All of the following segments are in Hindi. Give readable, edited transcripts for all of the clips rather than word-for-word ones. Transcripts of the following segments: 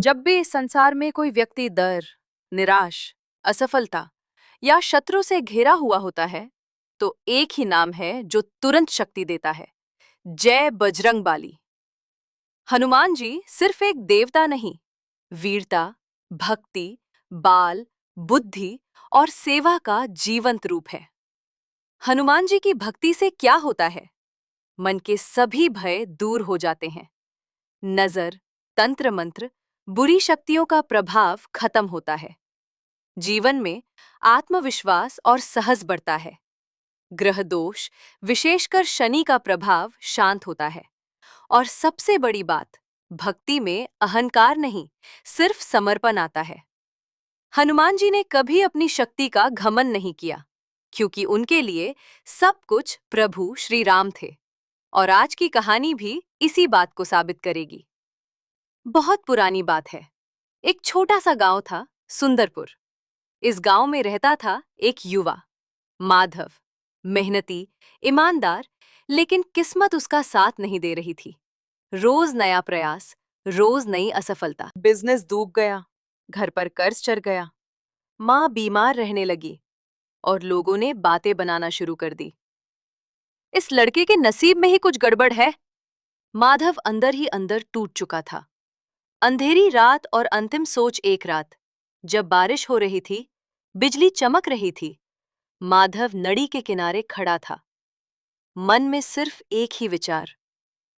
जब भी इस संसार में कोई व्यक्ति डर, निराश, असफलता या शत्रु से घिरा हुआ होता है, तो एक ही नाम है जो तुरंत शक्ति देता है। जय बजरंगबाली। हनुमान जी सिर्फ एक देवता नहीं, वीरता, भक्ति, बाल, बुद्धि और सेवा का जीवंत रूप है। हनुमान जी की भक्ति से क्या होता है? मन के सभी भय दूर हो जाते हैं। नजर, तंत्र मंत्र, बुरी शक्तियों का प्रभाव खत्म होता है। जीवन में आत्मविश्वास और साहस बढ़ता है। ग्रह दोष, विशेषकर शनि का प्रभाव शांत होता है। और सबसे बड़ी बात, भक्ति में अहंकार नहीं, सिर्फ समर्पण आता है। हनुमान जी ने कभी अपनी शक्ति का घमंड नहीं किया, क्योंकि उनके लिए सब कुछ प्रभु श्री राम थे। और आज की कहानी भी इसी बात को साबित करेगी। बहुत पुरानी बात है। एक छोटा सा गांव था, सुंदरपुर। इस गांव में रहता था एक युवा, माधव। मेहनती, ईमानदार, लेकिन किस्मत उसका साथ नहीं दे रही थी। रोज नया प्रयास, रोज नई असफलता। बिजनेस डूब गया, घर पर कर्ज चढ़ गया, माँ बीमार रहने लगी और लोगों ने बातें बनाना शुरू कर दी। इस लड़के के नसीब में ही कुछ गड़बड़ है। माधव अंदर ही अंदर टूट चुका था। अंधेरी रात और अंतिम सोच एक रात, जब बारिश हो रही थी, बिजली चमक रही थी, माधव नदी के किनारे खड़ा था। मन में सिर्फ एक ही विचार,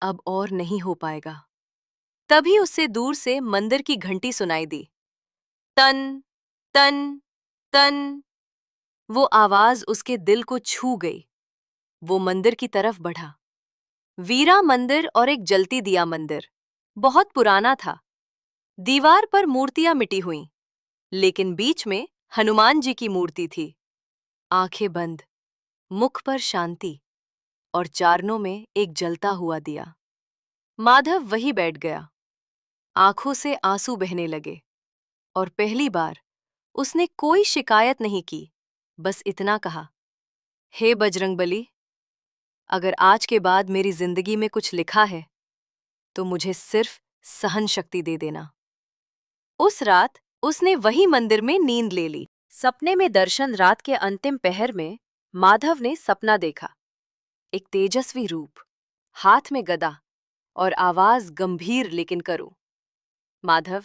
अब और नहीं हो पाएगा। तभी उससे दूर से मंदिर की घंटी सुनाई दी। तन, तन, तन। वो आवाज उसके दिल को छू गई। वो मंदिर की तरफ बढ़ा। वीरा मंदिर और एक जलती दिया मंदिर। बहुत पुराना था। दीवार पर मूर्तियां मिटी हुई, लेकिन बीच में हनुमान जी की मूर्ति थी। आंखें बंद, मुख पर शांति और चारणों में एक जलता हुआ दिया। माधव वहीं बैठ गया। आंखों से आंसू बहने लगे और पहली बार उसने कोई शिकायत नहीं की, बस इतना कहा, हे बजरंगबली, अगर आज के बाद मेरी जिंदगी में कुछ लिखा है तो मुझे सिर्फ सहन शक्ति दे देना। उस रात उसने वही मंदिर में नींद ले ली। सपने में दर्शन। रात के अंतिम पहर में माधव ने सपना देखा। एक तेजस्वी रूप, हाथ में गदा और आवाज गंभीर लेकिन करो। माधव,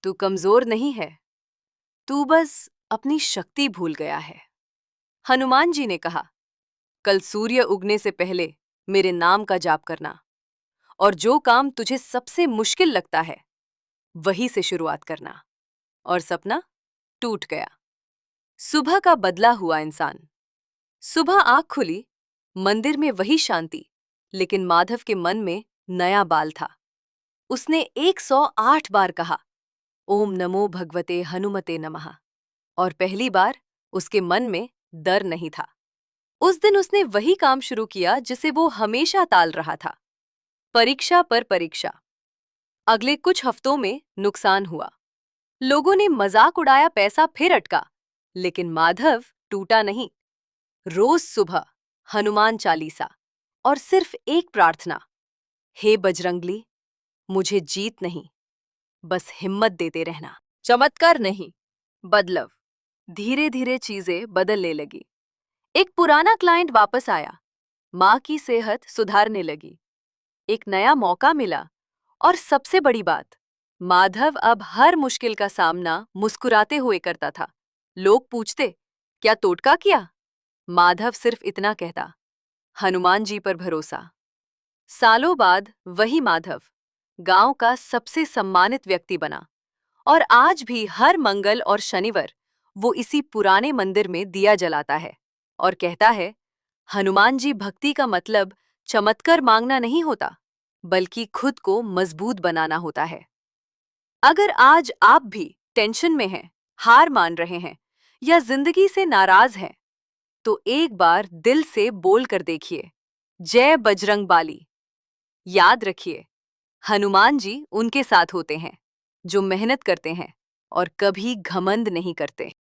तू कमजोर नहीं है, तू बस अपनी शक्ति भूल गया है। हनुमान जी ने कहा, कल सूर्य उगने से पहले मेरे नाम का जाप करना, और जो काम तुझे सबसे मुश्किल लगता है वही से शुरुआत करना। और सपना टूट गया। सुबह का बदला हुआ इंसान। सुबह आंख खुली, मंदिर में वही शांति, लेकिन माधव के मन में नया बाल था। उसने 108 बार कहा, ओम नमो भगवते हनुमते नमः, और पहली बार उसके मन में डर नहीं था। उस दिन उसने वही काम शुरू किया जिसे वो हमेशा टाल रहा था। परीक्षा पर परीक्षा। अगले कुछ हफ्तों में नुकसान हुआ। लोगों ने मजाक उड़ाया, पैसा फिर अटका, लेकिन माधव टूटा नहीं। रोज सुबह हनुमान चालीसा और सिर्फ एक प्रार्थना, हे बजरंगली, मुझे जीत नहीं, बस हिम्मत देते रहना। चमत्कार नहीं, बदलाव। धीरे धीरे चीजें बदलने लगी। एक पुराना क्लाइंट वापस आया, माँ की सेहत सुधारने लगी, एक नया मौका मिला, और सबसे बड़ी बात, माधव अब हर मुश्किल का सामना मुस्कुराते हुए करता था। लोग पूछते, क्या टोटका किया? माधव सिर्फ इतना कहता, हनुमान जी पर भरोसा। सालों बाद वही माधव गांव का सबसे सम्मानित व्यक्ति बना, और आज भी हर मंगल और शनिवार वो इसी पुराने मंदिर में दिया जलाता है और कहता है, हनुमान जी भक्ति का मतलब चमत्कार मांगना नहीं होता, बल्कि खुद को मजबूत बनाना होता है। अगर आज आप भी टेंशन में हैं, हार मान रहे हैं या जिंदगी से नाराज हैं, तो एक बार दिल से बोल कर देखिए, जय बजरंगबाली। याद रखिए, हनुमान जी उनके साथ होते हैं जो मेहनत करते हैं और कभी घमंड नहीं करते।